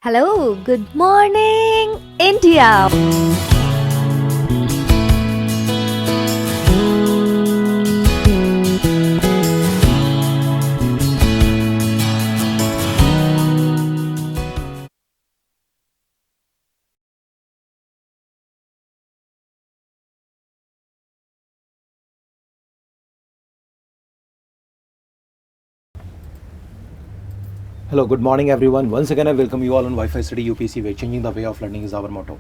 Hello, good morning, India. Hello, good morning everyone. Once again I welcome you all on Wi-Fi Study UPC where changing the way of learning is our motto.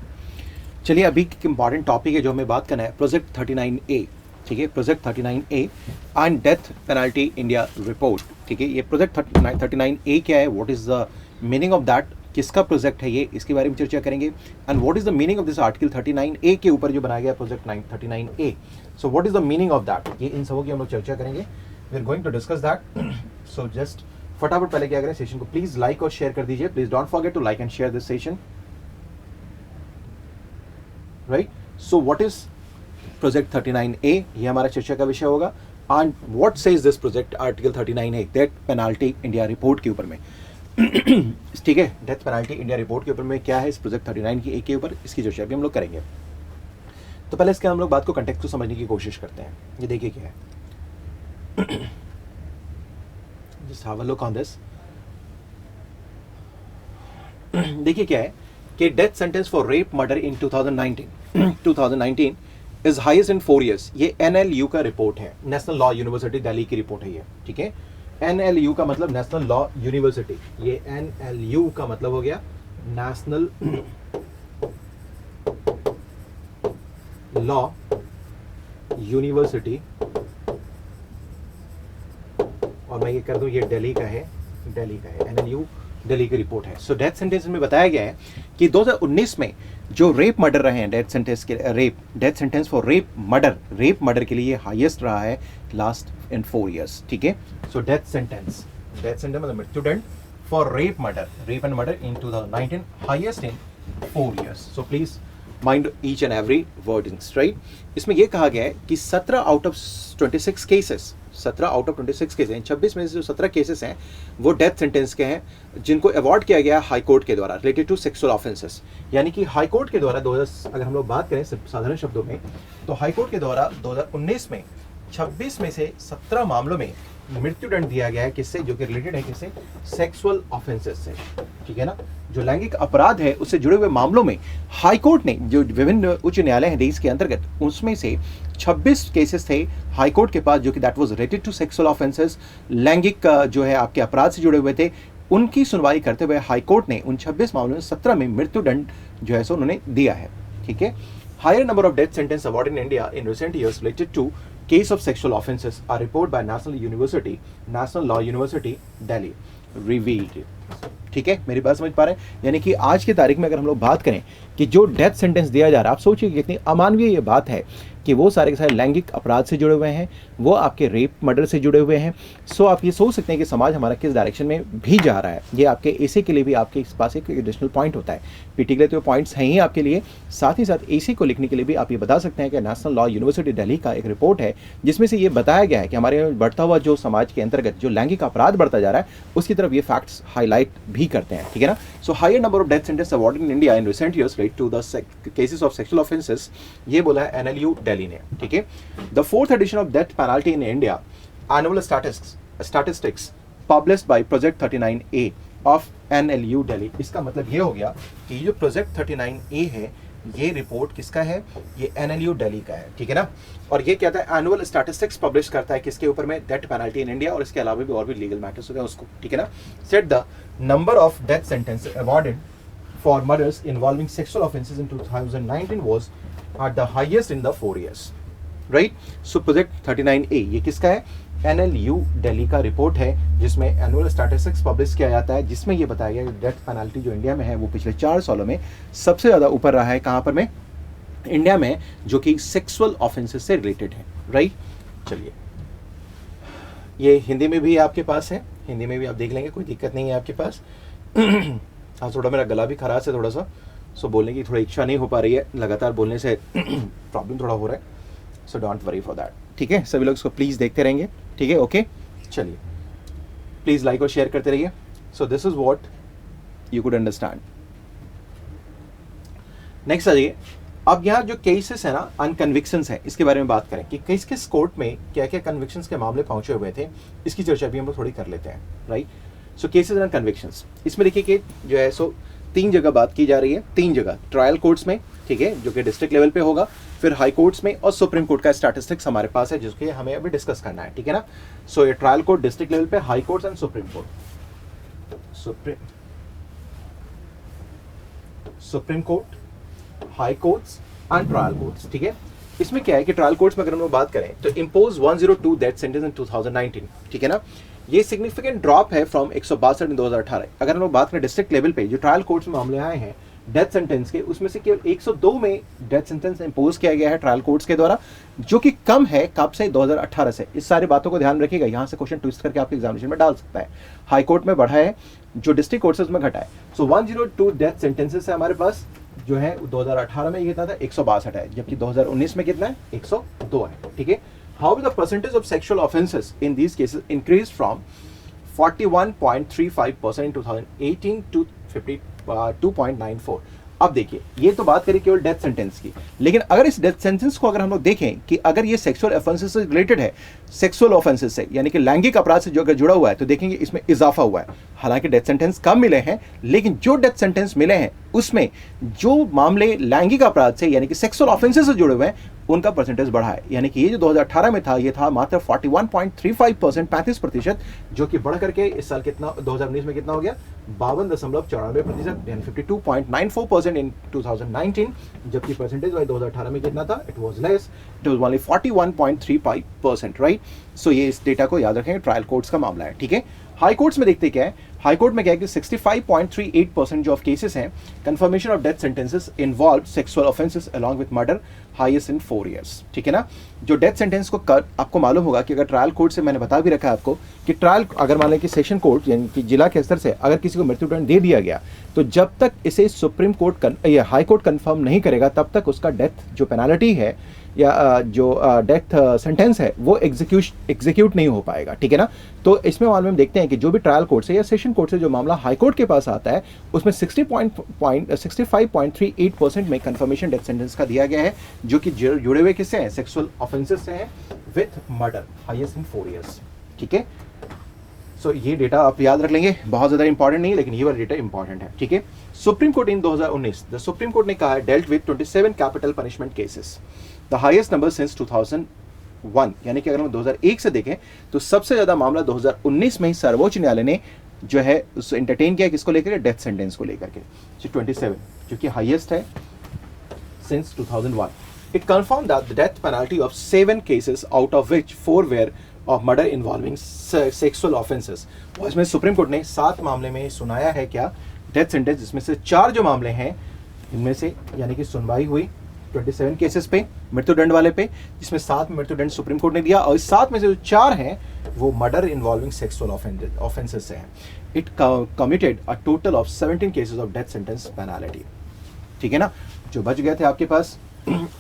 चलिए अभी एक important topic है जो हमें बात करना है project 39A. ठीक है, project 39A and death penalty India report. ठीक है, ये प्रोजेक्ट 39A क्या है, what is the meaning of that, किसका प्रोजेक्ट है ये, इसके बारे में चर्चा करेंगे. And what is the meaning of this article 39A के ऊपर जो बनाया गया project 39A. So what is the meaning of that, ये इन सबों की हम लोग चर्चा करेंगे. We are going to discuss that. So just फटाफट पहले क्या करें, सेशन को प्लीज लाइक और शेयर कर दीजिए. Please don't forget to like and share this session. Right, so what is project 39A, ये हमारा चर्चा का विषय होगा. And what says this project article 39A, death penalty India report के ऊपर में. ठीक है, डेथ पेनाल्टी इंडिया रिपोर्ट के ऊपर में क्या है इस प्रोजेक्ट 39A के ऊपर, इसकी चर्चा भी हम लोग करेंगे. तो पहले इसके हम लोग बात को कंटेक्स्ट को समझने की कोशिश करते हैं. ये देखिए क्या है. Just have a look on this. देखिए क्या है कि death sentence for rape murder in 2019 is highest in 4 years. ये NLU का रिपोर्ट है, नेशनल लॉ यूनिवर्सिटी दिल्ली की रिपोर्ट है ये. ठीक है, NLU का मतलब नेशनल लॉ यूनिवर्सिटी. ये NLU का मतलब हो गया नेशनल लॉ यूनिवर्सिटी. और मैं ये कर दूं, ये दिल्ली का है, NLU दिल्ली की रिपोर्ट है. सो डेथ सेंटेंस में बताया गया है कि 2019 में जो रेप मर्डर रहे हैं, death sentence for rape murder के लिए हाईएस्ट रहा है लास्ट इन 4 years. ठीक है, सो डेथ सेंटेंस मतलब मृत्युदंड for rape and murder in 2019 highest in 4 years. So please mind each and every wordings. Right, इसमें यह कहा गया है कि 17 out of 26 cases, 17 out of 26 cases हैं, 26 में से जो 17 केसेस हैं वो डेथ सेंटेंस के हैं, जिनको अवॉर्ड किया गया हाई कोर्ट के द्वारा रिलेटेड टू सेक्सुअल ऑफेंसेस. यानी कि हाई कोर्ट के द्वारा अगर हम लोग बात करें साधारण शब्दों में, तो हाई कोर्ट के द्वारा 2019 में 26 में से 17 मामलों में मृत्युदंड दिया गया है. किससे, जो कि रिलेटेड है किससे, सेक्सुअल ऑफेंसेस से. ठीक है ना, जो लैंगिक अपराध है उससे जुड़े हुए मामलों में हाई कोर्ट ने, जो विभिन्न उच्च न्यायालय हैं देश के अंतर्गत, उसमें से 26 केसेस थे हाई कोर्ट के पास जो कि that was related to sexual offences, लैंगिक जो है आपके अपराध से जुड़े हुए थे. उनकी सुनवाई करते हुए हाई कोर्ट ने उन 26 मामलों में 17 में मृत्युदंड जो है सो उन्होंने दिया है. ठीक है, higher number of death sentence award in India in recent years related to case of sexual offenses are reported by National Law University Delhi revealed. ठीक है, मेरी बात समझ पा रहे हैं. यानी कि आज की तारीख में अगर हम लोग बात करें कि जो डेथ सेंटेंस दिया जा रहा है, आप सोचिए कितनी अमानवीय ये बात है कि वो सारे के सारे लैंगिक अपराध से जुड़े हुए हैं, वो आपके रेप मर्डर से जुड़े हुए हैं. सो आप ये सोच सकते हैं कि समाज हमारा किस डायरेक्शन में भी जा रहा है. ये आपके एसी के लिए भी आपके पास एक एडिशनल पॉइंट होता है. पीटी के लिए तो पॉइंट्स हैं ही आपके लिए, साथ ही साथ एसी को लिखने के लिए भी आप ये बता सकते हैं कि नेशनल लॉ यूनिवर्सिटी दिल्ली का एक रिपोर्ट है जिसमें से ये बताया गया है कि हमारे बढ़ता हुआ जो समाज के अंतर्गत जो लैंगिक अपराध बढ़ता जा रहा है उसकी तरफ ये फैक्ट्स हाईलाइट भी करते हैं. ठीक है ना, so higher number of death sentence awarded in India in recent years related to the cases of sexual offences, ये बोला है NLU दिल्ली ने. ठीक है, द 4th edition of death penalty in India annual statistics published by Project 39A of NLU Delhi. इसका मतलब ये हो गया कि जो प्रोजेक्ट 39A है ये रिपोर्ट किसका है, ये NLU दिल्ली का है. ठीक है ना, और ये कहता है एनुअल स्टैटिस्टिक्स पब्लिश करता है किसके ऊपर में, डेथ पेनल्टी इन इंडिया, और इसके अलावा भी और भी लीगल मैटर्स होते हैं उसको. ठीक है ना, set the number of death sentence awarded for murders involving sexual offenses in 2019 was at the highest in the 4 years. Right? So project 39A ये किसका है, NLU दिल्ली का रिपोर्ट है जिसमें एनुअल स्टैटिस्टिक्स पब्लिश किया जाता है, जिसमें ये बताया गया कि डेथ पेनल्टी जो इंडिया में है वो पिछले 4 सालों में सबसे ज़्यादा ऊपर रहा है. कहाँ पर में, इंडिया में, जो कि सेक्सुअल ऑफेंसेस से रिलेटेड है. राइट, चलिए ये हिंदी में भी आपके पास है, हिंदी में भी आप देख लेंगे, कोई दिक्कत नहीं है आपके पास. हाँ, थोड़ा मेरा गला भी खराश है थोड़ा सा, सो बोलने की थोड़ी इच्छा नहीं हो पा रही है, लगातार बोलने से प्रॉब्लम थोड़ा हो रहा है. So don't worry for that. ठीक है, सभी लोग इसको प्लीज़ देखते रहेंगे. ठीक है, ओके. चलिए प्लीज़ लाइक और शेयर करते रहिए. So this is what you could understand. Next आ जाइए. अब यहाँ जो केसेस है ना, अनकन्विक्शंस है, इसके बारे में बात करें कि किस किस कोर्ट में क्या क्या कन्विक्शंस के मामले पहुंचे हुए थे, इसकी चर्चा भी हम लोग थोड़ी कर लेते हैं. Right. So cases and convictions, इसमें देखिए कि जो है सो 3 जगह बात की जा रही है. 3 जगह ट्रायल कोर्ट्स में, ठीक है, जो कि डिस्ट्रिक्ट लेवल पे होगा, फिर हाई कोर्ट्स में, और सुप्रीम कोर्ट का स्टैटिस्टिक्स हमारे पास है जिसके हमें अभी डिस्कस करना है. ठीक है ना. सो ये ट्रायल कोर्ट डिस्ट्रिक्ट लेवल पे, high courts and supreme court. Supreme court, high courts and trial courts. ठीक है. इसमें क्या है कि ट्रायल कोर्ट्स में अगर हम लोग बात करें तो इम्पोज 102 डेथ सेंटेंस इन 2019. ठीक है ना. ये सिग्निफिकेंट ड्रॉप है फ्रॉम 162 इन 2018. अगर हम लोग बात करें डिस्ट्रिक्ट लेवल पे जो ट्रायल कोर्ट्स में मामले आए हैं डेथ सेंटेंस के, उसमें से केवल 102 में डेथ सेंटेंस इम्पोज किया गया है ट्रायल कोर्ट्स के द्वारा, जो कि कम है कब से, 2018 से. इस सारी बातों को ध्यान रखिएगा, यहाँ से क्वेश्चन ट्विस्ट करके आपके एग्जामिनेशन में डाल सकता है. हाई कोर्ट में बढ़ा है, जो डिस्ट्रिक्ट कोर्ट उसमें घटा है. सो 102 डेथ सेंटेंसेस है हमारे पास, जो है 2018 में ये कितना था, 162 है, जबकि 2019 में कितना है, 102 है. ठीक है. How the percentage of sexual offences in these cases increase from 41.35% in 2018 to 52.94. अब देखिए, ये तो बात करें केवल डेथ सेंटेंस की, लेकिन अगर इस डेथ सेंटेंस को अगर हम लोग देखें कि अगर ये सेक्सुअल ऑफेंसेस से रिलेटेड है, सेक्सुअल ऑफेंसेस से यानी कि लैंगिक अपराध से जो अगर जुड़ा हुआ है, तो देखेंगे इसमें इजाफा हुआ है. हालांकि डेथ सेंटेंस कम मिले हैं, लेकिन जो डेथ सेंटेंस मिले हैं उसमें जो मामले लैंगिक अपराध से यानी कि सेक्सुअल ऑफेंसेस से जुड़े हुए हैं उनका परसेंटेज बढ़ा है. यानी कि ये जो 2018 में था, ये था मात्र 41.35%, 35%, जो कि बढ़ करके इस साल कितना, 2019 में कितना हो गया, 52.94%, यानी 52.94% इन 2019, जबकि परसेंटेज वाइज 2018 में कितना था, it was less, it was only 41.35%. Right. So ये इस डेटा को याद रखेंगे, ट्रायल कोर्ट्स का मामला है. ठीक है. हाई कोर्ट्स में देखते क्या है, हाई कोर्ट में क्या है कि 65.38% जो ऑफ केसेस हैं confirmation of death sentences involve sexual offences along with murder, highest in 4 years. ठीक है ना. जो डेथ सेंटेंस को आपको मालूम होगा कि अगर ट्रायल कोर्ट से, मैंने बता भी रखा है आपको कि ट्रायल अगर मान लें कि सेशन कोर्ट यानी कि जिला के स्तर से अगर किसी को मृत्युदंड दे दिया गया, तो जब तक इसे सुप्रीम कोर्ट या हाई कोर्ट कंफर्म नहीं करेगा, तब तक उसका डेथ जो पेनाल्टी है या जो डेथ सेंटेंस है वो एग्जीक्यूट नहीं हो पाएगा. ठीक है ना. तो इसमें मामले में देखते हैं कि जो भी ट्रायल कोर्ट से या सेशन कोर्ट से जो मामला हाई कोर्ट के पास आता है, उसमें 65.38% में कंफर्मेशन डेथ सेंटेंस का दिया गया है, जो कि जुड़े हुए किससे हैं, सेक्सुअल ऑफेंसेस से हैं with murder, highest in 4 years. ठीक है. सो ये डेटा आप याद रख लेंगे, बहुत ज़्यादा इंपॉर्टेंट नहीं, लेकिन ये वाला डेटा इंपॉर्टेंट है. ठीक है. Supreme court in 2019, the supreme court ने कहा है dealt with 27 capital punishment cases, the highest number since 2001. यानी कि अगर हम 2001 से देखें तो सबसे ज़्यादा मामला 2019 में ही सर्वोच्च न्यायालय ने जो है एंटरटेन किया, किसको लेकर, डेथ सेंटेंस को लेकर के. 27 जो कि हाईएस्ट है since 2001. It confirmed that the death penalty of 7 cases, out of which 4 were of murder involving sexual offences. और इसमें सुप्रीम कोर्ट ने 7 मामले में सुनाया है क्या, डेथ सेंटेंस, जिसमें से 4 जो मामले हैं इनमें से यानी कि सुनवाई हुई 27 केसेस पे, मृत्युदंड वाले पे, जिसमें 7 में मृत्युदंड सुप्रीम कोर्ट ने दिया, और इस 7 में से जो 4 हैं वो मर्डर इन्वॉल्विंग सेक्सुअल ऑफेंसेस से हैं. It committed a total of 17 cases of death sentence penalty. ठीक है ना. जो बच गए थे आपके पास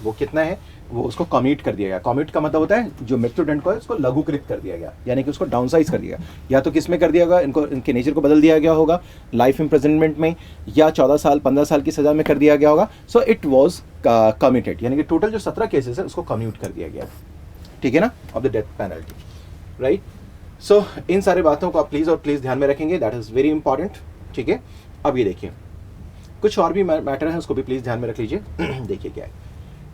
वो कितना है, वो उसको कमिट कर दिया गया. कमिट का मतलब होता है जो मृत्युदंड को है उसको लघुकृत कर दिया गया, यानी कि उसको डाउनसाइज कर दिया गया. या तो किस में कर दिया गया, इनके नेचर को बदल दिया गया होगा, लाइफ इम्प्रिजनमेंट में, या 14 साल 15 साल की सजा में कर दिया गया होगा. सो इट वाज कमिटेड, यानी कि टोटल जो 17 केसेस है उसको कम्यूट कर दिया गया. ठीक है ना, of the death penalty. Right. So इन सारे बातों को आप प्लीज़ ध्यान में रखेंगे, दैट इज़ वेरी इंपॉर्टेंट. ठीक है. अब ये देखिए कुछ और भी मैटर है, उसको भी प्लीज़ ध्यान में रख लीजिए. देखिए क्या है,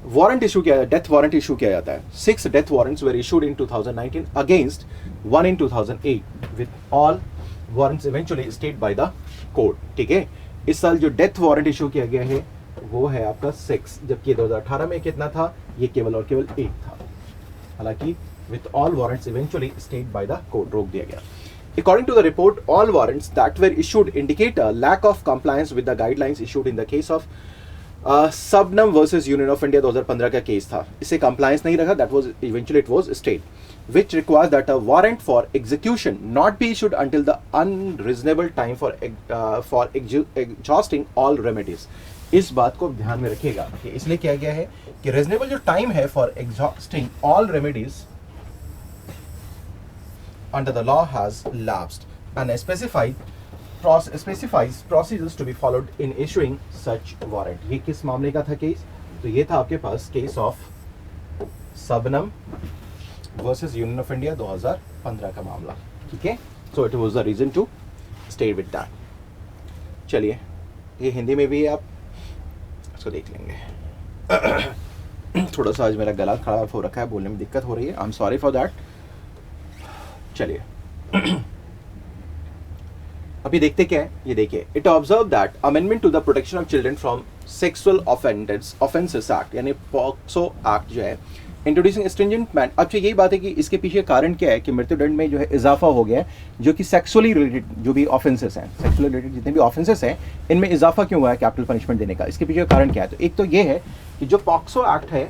वारंट इशू किया, डेथ वारंट इशू किया जाता है. 6 death warrants were issued in 2019 against 1 in 2008, with all warrants eventually stayed by the court. ठीक है. इस साल जो डेथ वारंट इशू किया गया है वो है आपका 6, जबकि 2018 में कितना था, ये केवल और केवल 8 था. हालांकि with all warrants eventually stayed by the court रोक दिया गया. According to the report, all warrants that were issued indicate a lack of compliance with the guidelines issued in the case of Subnam versus Union of India 2015 का case था. इससे compliance नहीं रखा, that was eventually it was stayed, which requires that a warrant for execution not be issued until the unreasonable time for exhausting all remedies. इस बात को ध्यान में रखिएगा कि इसलिए किया गया है कि reasonable जो time है for exhausting all remedies under the law has lapsed, and specified specifies procedures to be followed in issuing such warrant. ये किस मामले का था केस? तो ये था आपके पास case of Shabnam versus union of India 2015 का मामला, ठीक है. So it was the reason to stay with that. चलिए, ये हिंदी में भी है, आप इसको देख लेंगे. थोड़ा सा आज मेरा गला खराब हो रखा है, बोलने में दिक्कत हो रही है, I am sorry for that. चलिए अभी देखते क्या है, ये देखिए. It observe that amendment to the protection of children from sexual offences act यानी पॉक्सो एक्ट जो है इंट्रोड्यूसिंग स्ट्रिंजेंट मैन. अब यही बात है कि इसके पीछे कारण क्या है कि मृत्युदंड में जो है इजाफा हो गया है, जो कि सेक्सुअली रिलेटेड जो भी ऑफेंसेस हैं, सेक्सुअली रिलेटेड जितने भी ऑफेंसेस हैं, इनमें इजाफा क्यों हुआ है कैपिटल पनिशमेंट देने का. इसके पीछे कारण क्या है? तो एक तो ये है कि जो पॉक्सो एक्ट है,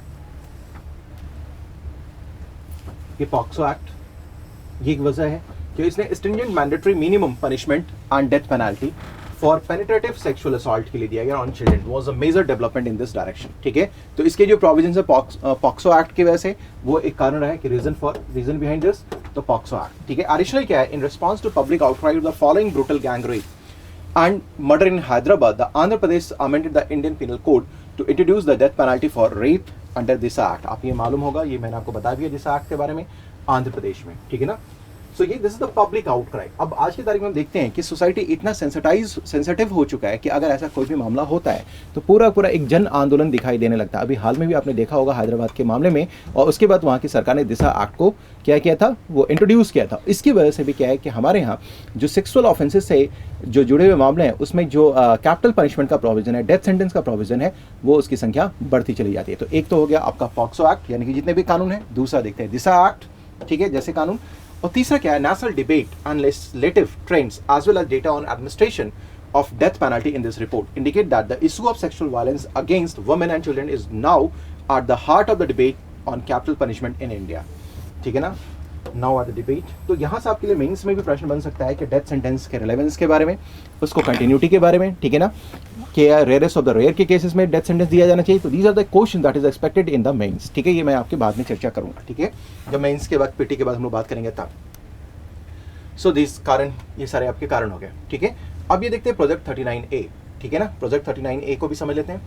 ये पॉक्सो एक्ट ये एक वजह है कि इसने stringent mandatory minimum punishment and death penalty for penetrative sexual assault के लिए दिया गया on children. Was a major development in this direction, ठीक है. तो इसके जो प्रोविजंस है पॉक्सो एक्ट की वजह से, वो एक कारण रहा है कि रीजन बिहाइंड दिस तो पॉक्सो एक्ट, ठीक है. एडिशनल क्या है, in response to public outcry of the following brutal gang rape and murder in Hyderabad, the Andhra Pradesh amended the Indian penal code to introduce the death penalty for rape under this act. आप ये मालूम होगा, ये मैंने आपको बता दिया दिस एक्ट के बारे में, आंध्र प्रदेश में, ठीक है ना. सो ये this is the public outcry. अब आज की तारीख में हम देखते हैं कि सोसाइटी इतना सेंसिटिव हो चुका है कि अगर ऐसा कोई भी मामला होता है तो पूरा एक जन आंदोलन दिखाई देने लगता है. अभी हाल में भी आपने देखा होगा हैदराबाद के मामले में, और उसके बाद वहाँ की सरकार ने दिशा एक्ट को क्या किया था, वो इंट्रोड्यूस किया था. इसकी वजह से भी क्या है कि हमारे यहाँ जो सेक्सुअल ऑफेंसेस से जो जुड़े हुए मामले हैं उसमें जो कैपिटल पनिशमेंट का प्रोविजन है, डेथ सेंटेंस का प्रोविजन है, वो उसकी संख्या बढ़ती चली जाती है. तो एक तो हो गया आपका पॉक्सो एक्ट यानी कि जितने भी कानून है. दूसरा देखते हैं दिशा एक्ट, ठीक है, जैसे कानून. और तीसरा क्या है, national debate and legislative trends as well as data on administration of death penalty in this report indicate that the issue of sexual violence against women and children is now at the heart of the debate on capital punishment in India, ठीक है ना. Now at the debate. तो यहाँ से आपके लिए mains में भी प्रश्न बन सकता है कि डेथ सेंटेंस के रिलेवेंस के बारे में, उसको कंटिन्यूटी के बारे में, ठीक है ना, कि रेयरेस्ट ऑफ द रेयर के केसेस में डेथ सेंटेंस दिया जाना चाहिए. तो these are the question that is expected in the mains, ठीक है. ये मैं आपके बाद में चर्चा करूंगा, ठीक है, जब मेंस के बाद पीटी के बाद हम लोग बात करेंगे तब. सो दिस कारण, ये सारे आपके कारण हो गए, ठीक है. अब ये देखते हैं प्रोजेक्ट 39A, ठीक है ना. प्रोजेक्ट 39A को भी समझ लेते हैं.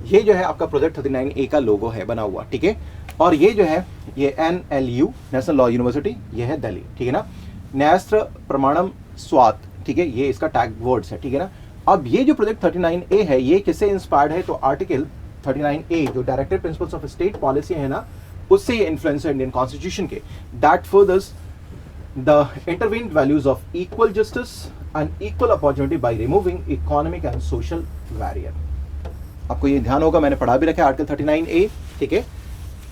ये जो है आपका प्रोजेक्ट 39A का लोगो है बना हुआ, ठीक है. और ये जो है ये NLU नेशनल लॉ यूनिवर्सिटी, ये है दिल्ली, ठीक है ना. न्यायस्त्र प्रमाणम स्वात, ठीक है, ये इसका टैग वर्ड्स है, ठीक है ना. अब ये जो प्रोजेक्ट 39A है, ये किससे इंस्पायर्ड है? तो आर्टिकल 39A जो directive principles of state policy है ना, उससे ये इन्फ्लुएंस है इंडियन कॉन्स्टिट्यूशन के. That furthers the intervened values of equal justice and equal opportunity by removing economic and social barrier. आपको ये ध्यान होगा, मैंने पढ़ा भी रखा है आर्टिकल 39A, ठीक है.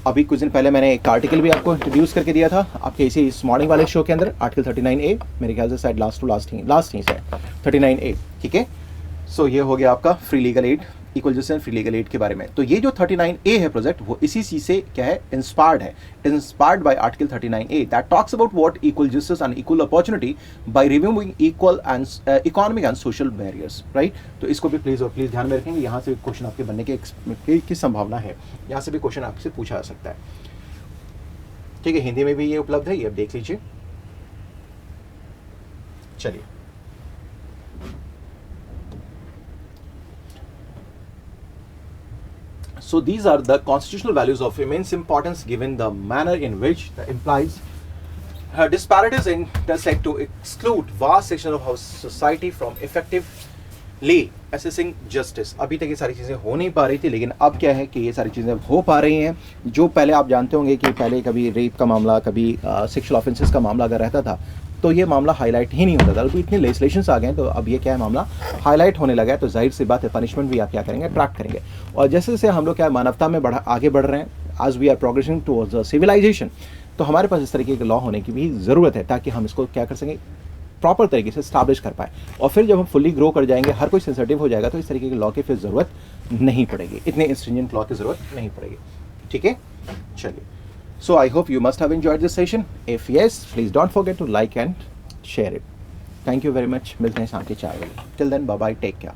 अभी कुछ दिन पहले मैंने एक आर्टिकल भी आपको इंट्रोड्यूस करके दिया था आपके इसी इस मॉर्निंग वाले शो के अंदर. आर्टिकल 39A मेरे ख्याल से शायद लास्ट ही है 39A, ठीक है. सो ये हो गया आपका free legal aid, equal justice and free legal aid के बारे में. तो ये जो 39A है प्रोजेक्ट, वो इसी चीज से क्या है, इंस्पायर्ड है. Inspired by article 39A that talks about what equal justice and equal opportunity by removing equal and economic and social barriers, right. तो इसको भी प्लीज ध्यान में रखेंगे. यहाँ से क्वेश्चन आपके बनने की संभावना है. यहाँ से भी क्वेश्चन आपसे पूछा जा सकता है, ठीक है. हिंदी में भी ये उपलब्ध है, ये आप देख लीजिए. चलिए, so these are the constitutional values of immense importance given the manner in which the implies disparities intersect to exclude vast sections of our society from effectively assessing justice. अभी तक ये सारी चीज़ें हो नहीं पा रही थी, लेकिन अब क्या है कि ये सारी चीज़ें हो पा रही हैं. जो पहले आप जानते होंगे कि पहले कभी रेप का मामला, कभी सेक्सुअल ऑफेंसेस का मामला अगर रहता था तो ये मामला हाईलाइट ही नहीं होता था. अभी इतने लेजिस्लेशंस आ गए हैं तो अब ये क्या है, मामला हाईलाइट होने लगा है. तो जाहिर सी बात है पनिशमेंट भी आप क्या करेंगे, अट्रैक्ट करेंगे. और जैसे जैसे हम लोग क्या मानवता में आगे बढ़ रहे हैं, आज we are progressing towards the civilization, तो हमारे पास इस तरीके के लॉ होने की भी ज़रूरत है ताकि हम इसको क्या कर सकें, प्रॉपर तरीके से स्टैब्लिश कर पाए. और फिर जब हम फुल्ली ग्रो कर जाएंगे, हर कोई सेंसिटिव हो जाएगा, तो इस तरीके के लॉ की फिर ज़रूरत नहीं पड़ेगी, इतने स्ट्रिंजेंट लॉ की ज़रूरत नहीं पड़ेगी, ठीक है. चलिए, so I hope you must have enjoyed this session. If yes, please don't forget to like and share it. Thank you very much. मिलते हैं शाम के 4 बजे. Till then, bye bye. Take care.